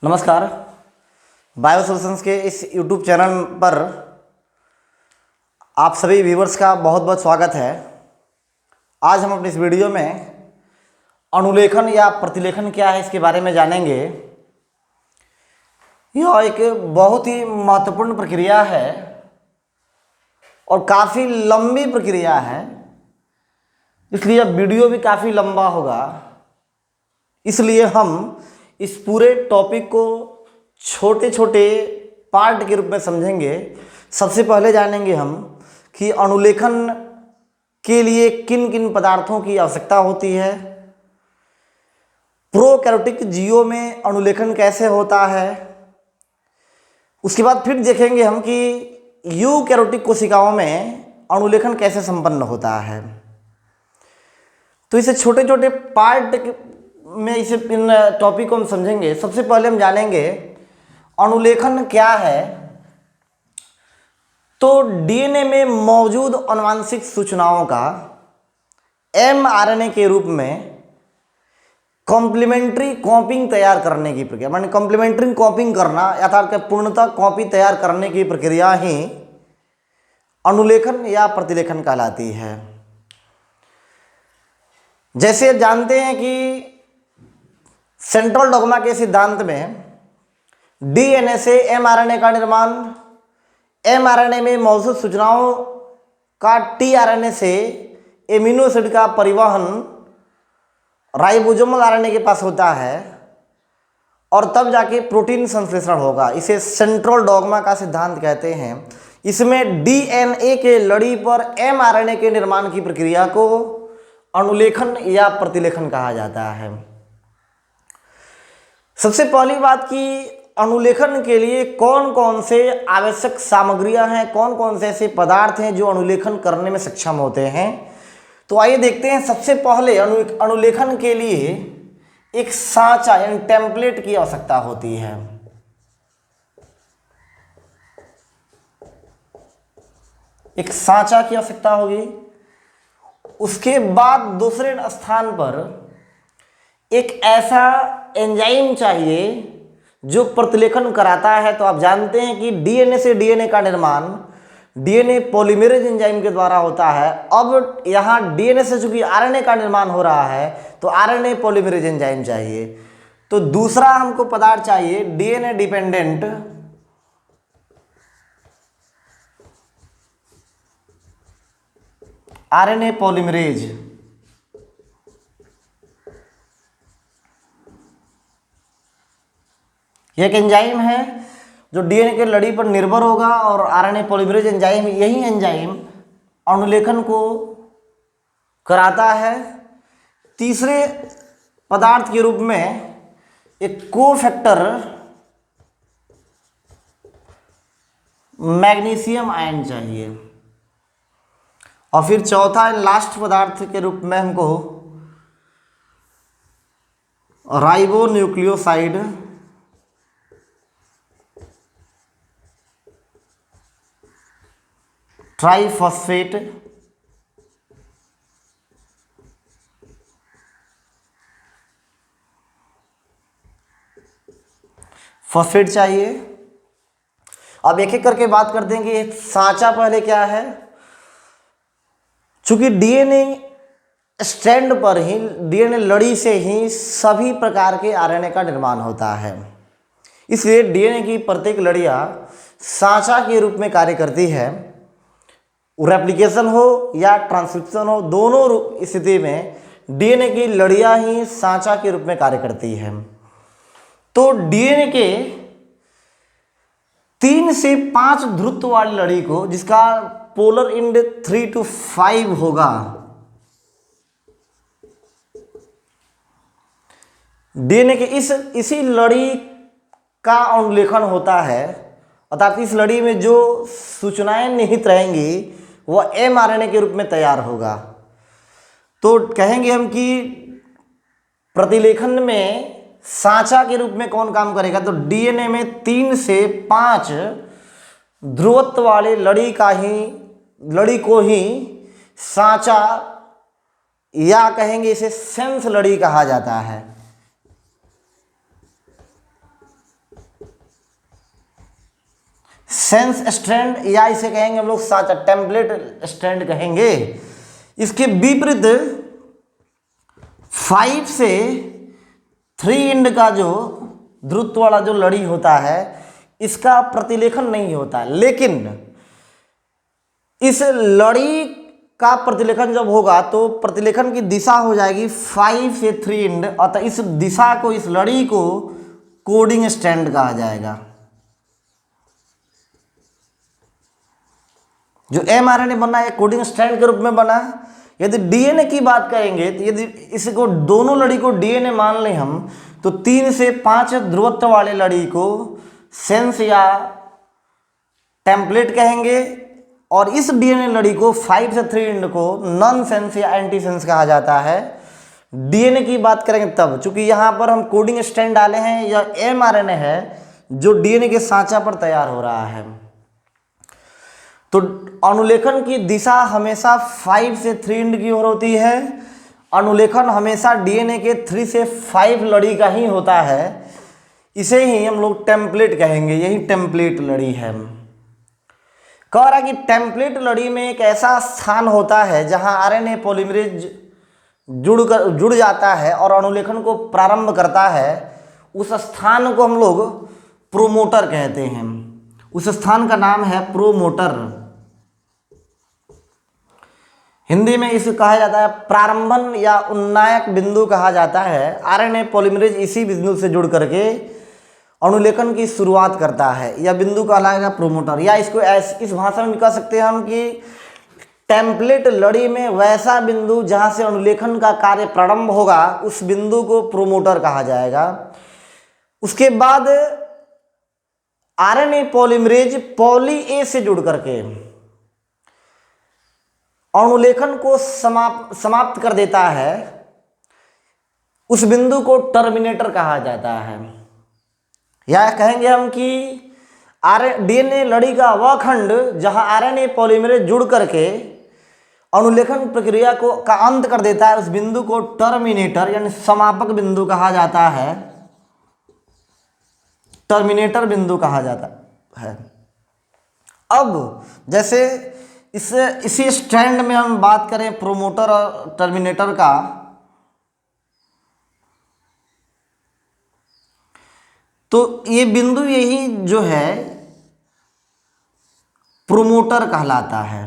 नमस्कार। Bio solutions के इस YouTube चैनल पर आप सभी व्यूवर्स का बहुत बहुत स्वागत है। आज हम अपनी इस वीडियो में अनुलेखन या प्रतिलेखन क्या है इसके बारे में जानेंगे। यह एक बहुत ही महत्वपूर्ण प्रक्रिया है और काफ़ी लंबी प्रक्रिया है, इसलिए अब वीडियो भी काफ़ी लंबा होगा। इसलिए हम इस पूरे टॉपिक को छोटे छोटे पार्ट के रूप में समझेंगे। सबसे पहले जानेंगे हम कि अनुलेखन के लिए किन किन पदार्थों की आवश्यकता होती है, प्रोकैरियोटिक जीवों में अनुलेखन कैसे होता है। उसके बाद फिर देखेंगे हम कि यूकैरियोटिक कोशिकाओं में अनुलेखन कैसे संपन्न होता है। तो इसे छोटे छोटे पार्ट में इसे इन टॉपिक को हम समझेंगे। सबसे पहले हम जानेंगे अनुलेखन क्या है। तो डीएनए में मौजूद आनुवंशिक सूचनाओं का एमआरएनए के रूप में कॉम्प्लीमेंट्री कॉपिंग तैयार करने की प्रक्रिया, माने कॉम्प्लीमेंट्री कॉपिंग करना अर्थात पूर्णतः कॉपी तैयार करने की प्रक्रिया ही अनुलेखन या प्रतिलेखन कहलाती है। जैसे जानते हैं कि सेंट्रल डॉग्मा के सिद्धांत में डीएनए से एमआरएनए का निर्माण, एमआरएनए में मौजूद सूचनाओं का टीआरएनए से एमिनो एसिड का परिवहन राइबोसोमल आरएनए के पास होता है और तब जाके प्रोटीन संश्लेषण होगा। इसे सेंट्रल डॉग्मा का सिद्धांत कहते हैं। इसमें डीएनए के लड़ी पर एमआरएनए के निर्माण की प्रक्रिया को अनुलेखन या प्रतिलेखन कहा जाता है। सबसे पहली बात कि अनुलेखन के लिए कौन कौन से आवश्यक सामग्रियां हैं, कौन कौन से ऐसे पदार्थ हैं जो अनुलेखन करने में सक्षम होते हैं। तो आइए देखते हैं। सबसे पहले अनुलेखन के लिए एक सांचा यानी टेम्पलेट की आवश्यकता होती है। एक सांचा की आवश्यकता होगी। उसके बाद दूसरे स्थान पर एक ऐसा एंजाइम चाहिए जो प्रतिलेखन कराता है। तो आप जानते हैं कि डीएनए से डीएनए का निर्माण डीएनए पॉलीमरेज एंजाइम के द्वारा होता है। अब यहाँ डीएनए से चूंकि आरएनए का निर्माण हो रहा है तो आरएनए पॉलीमरेज एंजाइम चाहिए। तो दूसरा हमको पदार्थ चाहिए डीएनए डिपेंडेंट आरएनए पॉलीमरेज। एक एंजाइम है जो डीएनए के लड़ी पर निर्भर होगा और आरएनए पॉलीमरेज एंजाइम, यही एंजाइम अनुलेखन को कराता है। तीसरे पदार्थ के रूप में एक कोफैक्टर मैग्नीशियम आयन चाहिए। और फिर चौथा लास्ट पदार्थ के रूप में हमको राइबोन्यूक्लियोसाइड ट्राइफॉस्फेट फॉस्फेट चाहिए। अब एक एक करके बात करते हैं कि सांचा पहले क्या है। चूंकि डीएनए स्ट्रैंड पर ही, डीएनए लड़ी से ही सभी प्रकार के आरएनए का निर्माण होता है, इसलिए डीएनए की प्रत्येक लड़ियां सांचा के रूप में कार्य करती है। रेप्लिकेशन हो या ट्रांसक्रिप्शन हो, दोनों स्थिति में डीएनए की लड़ियां ही सांचा के रूप में कार्य करती है। तो डीएनए के 3 से 5 ध्रुव वाली लड़ी को, जिसका पोलर एंड 3 to 5 होगा, डीएनए के इसी लड़ी का अनुलेखन होता है। अर्थात इस लड़ी में जो सूचनाएं निहित रहेंगी वह एमआरएनए के रूप में तैयार होगा। तो कहेंगे हम कि प्रतिलेखन में सांचा के रूप में कौन काम करेगा। तो डीएनए में 3 से 5 ध्रुवत्व वाले लड़ी को ही सांचा या कहेंगे इसे सेंस लड़ी कहा जाता है। सेंस स्ट्रैंड या इसे कहेंगे हम लोग साचा टेम्पलेट स्ट्रैंड कहेंगे। इसके विपरीत 5 से 3 एंड का जो ध्रुव वाला जो लड़ी होता है इसका प्रतिलेखन नहीं होता, लेकिन इस लड़ी का प्रतिलेखन जब होगा तो प्रतिलेखन की दिशा हो जाएगी 5 से 3 एंड, अतः इस दिशा को, इस लड़ी को कोडिंग स्ट्रैंड कहा जाएगा। जो mRNA बना है कोडिंग स्ट्रैंड के रूप में बना। यदि डीएनए की बात करेंगे तो यदि इसको दोनों लड़ी को डीएनए मान लें हम, तो 3 से 5 ध्रुवत्व वाले लड़ी को सेंस या टेम्पलेट कहेंगे, और इस डीएनए लड़ी को 5 से 3 एंड को नॉन सेंस या एंटी सेंस कहा जाता है। डीएनए की बात करेंगे तब, चूंकि यहाँ पर हम कोडिंग स्ट्रैंड डाले हैं, यह mRNA है जो डीएनए के सांचा पर तैयार हो रहा है। तो अनुलेखन की दिशा हमेशा 5 से 3 एंड की ओर होती है। अनुलेखन हमेशा डीएनए के 3 से 5 लड़ी का ही होता है। इसे ही हम लोग टेम्पलेट कहेंगे, यही टेम्पलेट लड़ी है। कह रहा कि टेम्पलेट लड़ी में एक ऐसा स्थान होता है जहां आरएनए पॉलीमरेज जुड़ जाता है और अनुलेखन को प्रारंभ करता है। उस स्थान को हम लोग प्रोमोटर कहते हैं। उस स्थान का नाम है प्रोमोटर। हिंदी में इसे कहा जाता है प्रारंभन या उन्नायक बिंदु कहा जाता है। आरएनए पॉलीमरेज इसी बिंदु से जुड़ करके अनुलेखन की शुरुआत करता है। यह बिंदु कहलाएगा प्रोमोटर, या इसको इस भाषा में कह सकते हैं हम कि टेम्पलेट लड़ी में वैसा बिंदु जहां से अनुलेखन का कार्य प्रारंभ होगा, उस बिंदु को प्रोमोटर कहा जाएगा। उसके बाद आरएनए पॉलीमरेज पॉली ए से जुड़ करके अनुलेखन को समाप्त कर देता है। उस बिंदु को टर्मिनेटर कहा जाता है। या कहेंगे हम कि डीएनए लड़ी का वह खंड जहां आरएनए पॉलीमरेज जुड़ करके अनुलेखन प्रक्रिया का अंत कर देता है, उस बिंदु को टर्मिनेटर यानी समापक बिंदु कहा जाता है। टर्मिनेटर बिंदु कहा जाता है। अब जैसे इसी स्ट्रैंड में हम बात करें प्रोमोटर और टर्मिनेटर का, तो ये बिंदु यही जो है प्रोमोटर कहलाता है।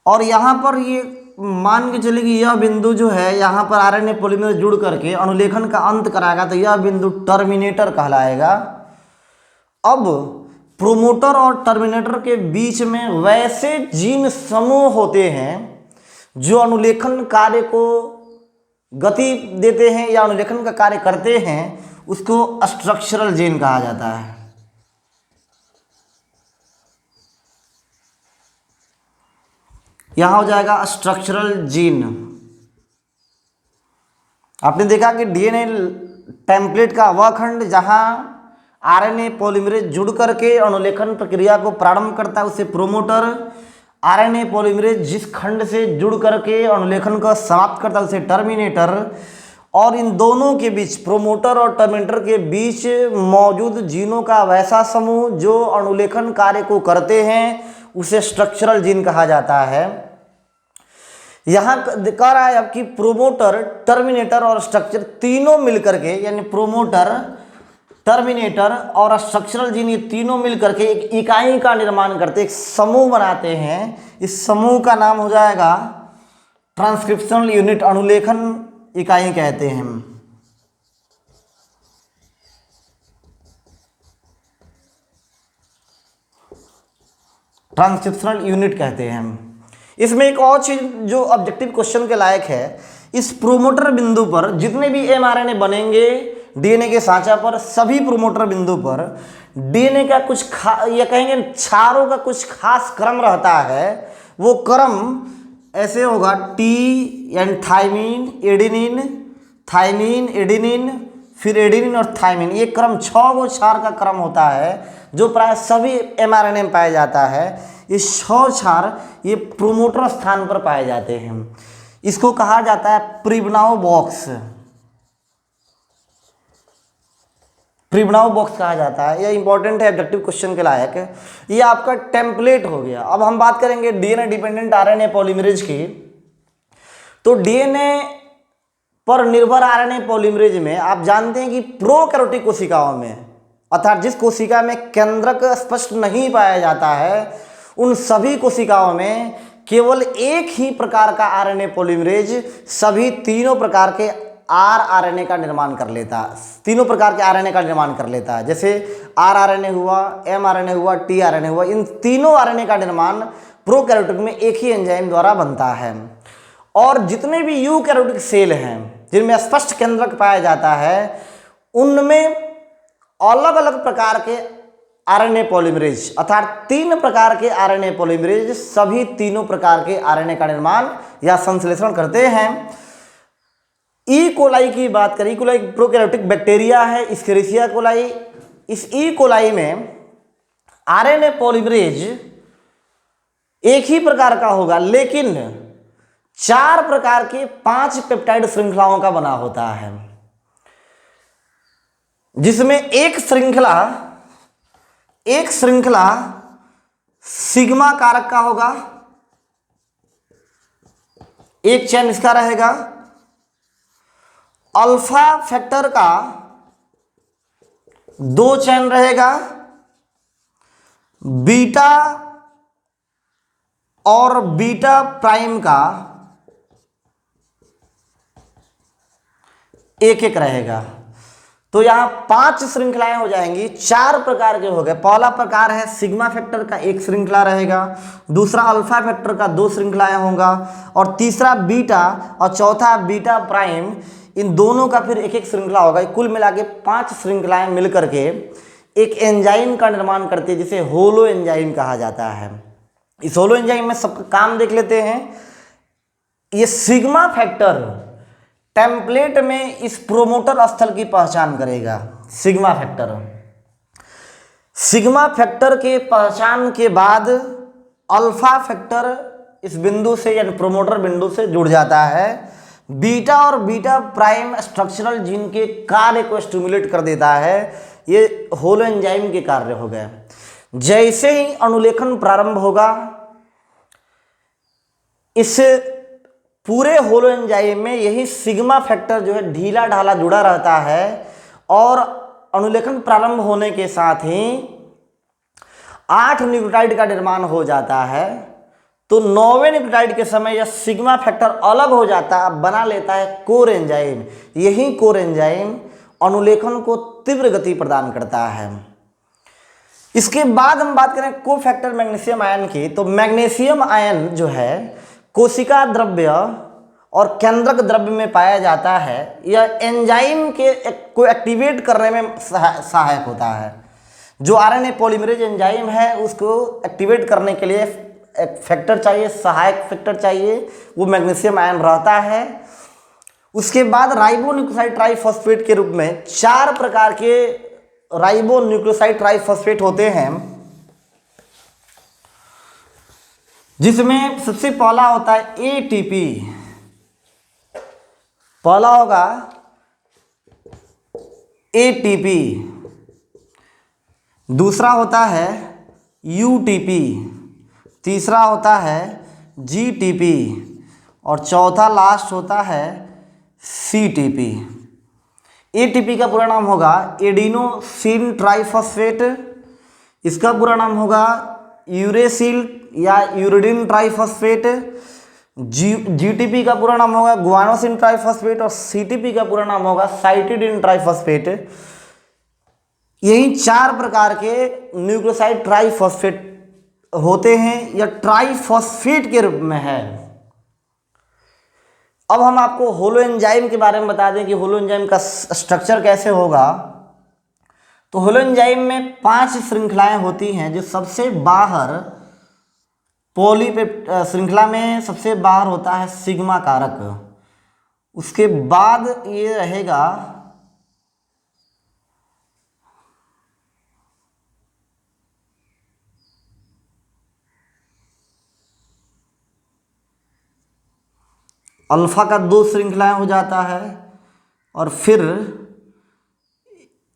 और यहाँ पर ये मान के चलिए कि यह बिंदु जो है यहाँ पर आरएनए पॉलीमरेज जुड़ करके अनुलेखन का अंत कराएगा, तो यह बिंदु टर्मिनेटर कहलाएगा। अब प्रोमोटर और टर्मिनेटर के बीच में वैसे जीन समूह होते हैं जो अनुलेखन कार्य को गति देते हैं या अनुलेखन का कार्य करते हैं, उसको स्ट्रक्चरल जीन कहा जाता है। यहां हो जाएगा स्ट्रक्चरल जीन। आपने देखा कि डीएनए टेम्पलेट का वह खंड जहां आरएनए पॉलीमरेज जुड़ करके अनुलेखन प्रक्रिया को प्रारंभ करता है उसे प्रोमोटर, आरएनए पॉलीमरेज जिस खंड से जुड़ करके अनुलेखन को समाप्त करता है उसे टर्मिनेटर, और इन दोनों के बीच प्रोमोटर और टर्मिनेटर के बीच मौजूद जीनों का वैसा समूह जो अनुलेखन कार्य को करते हैं उसे स्ट्रक्चरल जीन कहा जाता है। यहाँ कह रहा है अब कि प्रोमोटर, टर्मिनेटर और स्ट्रक्चर तीनों मिलकर के, यानी प्रोमोटर, टर्मिनेटर और स्ट्रक्चरल जीन, ये तीनों मिलकर के एक इकाई का निर्माण करते, एक समूह बनाते हैं। इस समूह का नाम हो जाएगा ट्रांसक्रिप्शनल यूनिट, अनुलेखन इकाई कहते हैं। ट्रांसक्रिप्शनल यूनिट कहते हैं। इसमें एक और चीज जो ऑब्जेक्टिव क्वेश्चन के लायक है, इस प्रोमोटर बिंदु पर जितने भी एमआरएनए बनेंगे डीएनए के सांचा पर, सभी प्रोमोटर बिंदु पर डीएनए का कुछ या कहेंगे क्षारों का कुछ खास क्रम रहता है। वो क्रम ऐसे होगा टी यानी थाइमिन, एडेनिन, थाइमिन, एडेनिन, फिर एडेनिन और थाइमिन। ये क्रम 6 गो क्षार का क्रम होता है जो प्राय सभी एमआरएनए में पाया जाता है। ये 6 क्षार ये प्रोमोटर स्थान पर पाए जाते हैं। इसको कहा जाता है प्रिबनाउ बॉक्स। फ्रीबनाउ बॉक्स कहा जाता है। यह इंपॉर्टेंट है, ऑब्जेक्टिव क्वेश्चन के लायक। ये आपका टेम्पलेट हो गया। अब हम बात करेंगे डीएनए डिपेंडेंट आरएनए पॉलीमरेज की। तो डीएनए पर निर्भर आरएनए पॉलीमरेज में आप जानते हैं कि प्रोकैरियोटिक कोशिकाओं में, अर्थात जिस कोशिका में केंद्रक स्पष्ट नहीं पाया जाता है, उन सभी कोशिकाओं में केवल एक ही प्रकार का आरएनए पॉलीमरेज सभी तीनों प्रकार के आरएनए का निर्माण कर लेता है, तीनों प्रकार के आरएनए का निर्माण कर लेता है। जैसे आरएनए हुआ, एमआरएनए हुआ, टीआरएनए हुआ, इन तीनों आरएनए का निर्माण प्रोकैरियोटिक में एक ही एंजाइम द्वारा बनता है। और जितने भी यूकैरियोटिक सेल हैं जिनमें स्पष्ट केंद्रक पाया जाता है, उनमें अलग अलग प्रकार के आरएनए पॉलीमरेज, अर्थात 3 प्रकार के आरएनए पॉलीमरेज सभी तीनों प्रकार के आरएनए का निर्माण या संश्लेषण करते हैं। ई कोलाई की बात करें, ई कोलाई प्रोकैरियोटिक बैक्टीरिया है, इस्केरिसिया कोलाई। इस ई कोलाई में आरएनए पॉलीमरेज एक ही प्रकार का होगा, लेकिन 4 प्रकार के 5 पेप्टाइड श्रृंखलाओं का बना होता है, जिसमें एक श्रृंखला सिग्मा कारक का होगा, एक चेन इसका रहेगा। अल्फा फैक्टर का 2 चेन रहेगा, बीटा और बीटा प्राइम का एक रहेगा। तो यहां 5 श्रृंखलाएं हो जाएंगी, 4 प्रकार के हो गए। पहला प्रकार है सिग्मा फैक्टर का 1 श्रृंखला रहेगा, दूसरा अल्फा फैक्टर का 2 श्रृंखलाएं होगा, और तीसरा बीटा और चौथा बीटा प्राइम, इन दोनों का फिर एक श्रृंखला होगा। कुल मिला के 5 श्रृंखलाएं मिलकर के एक एंजाइम का निर्माण करती है, जिसे होलो एंजाइम कहा जाता है। इस होलो एंजाइम में सबका काम देख लेते हैं। ये सिग्मा फैक्टर टेम्पलेट में इस प्रोमोटर स्थल की पहचान करेगा। सिग्मा फैक्टर के पहचान के बाद अल्फा फैक्टर इस बिंदु से यानी प्रोमोटर बिंदु से जुड़ जाता है। बीटा और बीटा प्राइम स्ट्रक्चरल जीन के कार्य को स्टिमुलेट कर देता है। ये होलो एंजाइम के कार्य हो गए। जैसे ही अनुलेखन प्रारंभ होगा, इस पूरे होलो एंजाइम में यही सिग्मा फैक्टर जो है ढीला ढाला जुड़ा रहता है, और अनुलेखन प्रारंभ होने के साथ ही 8 न्यूक्लियोटाइड का निर्माण हो जाता है। तो 9वें न्यूक्लियोटाइड के समय यह सिग्मा फैक्टर अलग हो जाता है, बना लेता है कोर एंजाइम। यही कोर एंजाइम अनुलेखन को तीव्र गति प्रदान करता है। इसके बाद हम बात करें कोफैक्टर मैग्नीशियम आयन की। तो मैग्नीशियम आयन जो है कोशिका द्रव्य और केंद्रक द्रव्य में पाया जाता है। यह एंजाइम को एक्टिवेट करने में सहायक होता है। जो आरएनए पॉलीमरेज एंजाइम है, उसको एक्टिवेट करने के लिए एक फैक्टर चाहिए, सहायक फैक्टर चाहिए, वो मैग्नीशियम आयन रहता है। उसके बाद राइबोन्यूक्लियोसाइड ट्राइफॉस्फेट के रूप में 4 प्रकार के राइबोन्यूक्लियोसाइड ट्राइफॉस्फेट होते हैं, जिसमें सबसे पहला होता है एटीपी। पहला होगा एटीपी, दूसरा होता है यूटीपी, तीसरा होता है जीटीपी, और चौथा लास्ट होता है सीटीपी। एटीपी का पूरा नाम होगा एडिनोसिन ट्राइफॉस्फेट, इसका पूरा नाम होगा यूरेसिल या यूरिडिन ट्राइफॉस्फेट। जीटीपी का पूरा नाम होगा गुआनोसिन ट्राइफॉस्फेट, और सीटीपी का पूरा नाम होगा साइटिडिन ट्राइफॉस्फेट। यही 4 प्रकार के न्यूक्लियोसाइड ट्राइफॉस्फेट होते हैं। यह ट्राइफॉस्फेट के रूप में है। अब हम आपको होलो एंजाइम के बारे में बता दें कि होलो एंजाइम का स्ट्रक्चर कैसे होगा। तो होलो एंजाइम में 5 श्रृंखलाएं होती हैं। जो सबसे बाहर श्रृंखला में सबसे बाहर होता है सिग्मा कारक। उसके बाद ये रहेगा अल्फा का 2 श्रृंखलाएं हो जाता है, और फिर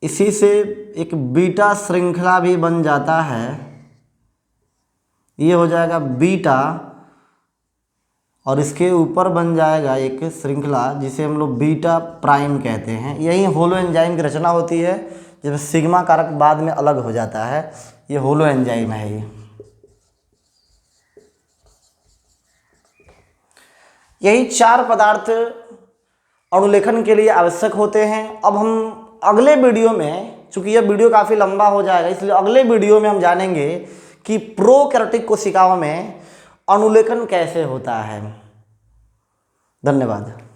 इसी से एक बीटा श्रृंखला भी बन जाता है। ये हो जाएगा बीटा और इसके ऊपर बन जाएगा एक श्रृंखला जिसे हम लोग बीटा प्राइम कहते हैं। यही होलो एंजाइम की रचना होती है, जिसमें सिग्मा कारक बाद में अलग हो जाता है। ये होलो एंजाइम है। ये यही 4 पदार्थ अणुलेखन के लिए आवश्यक होते हैं। अब हम अगले वीडियो में, चूंकि यह वीडियो काफ़ी लंबा हो जाएगा, इसलिए अगले वीडियो में हम जानेंगे कि प्रोकैरियोटिक कोशिकाओं में अणुलेखन कैसे होता है। धन्यवाद।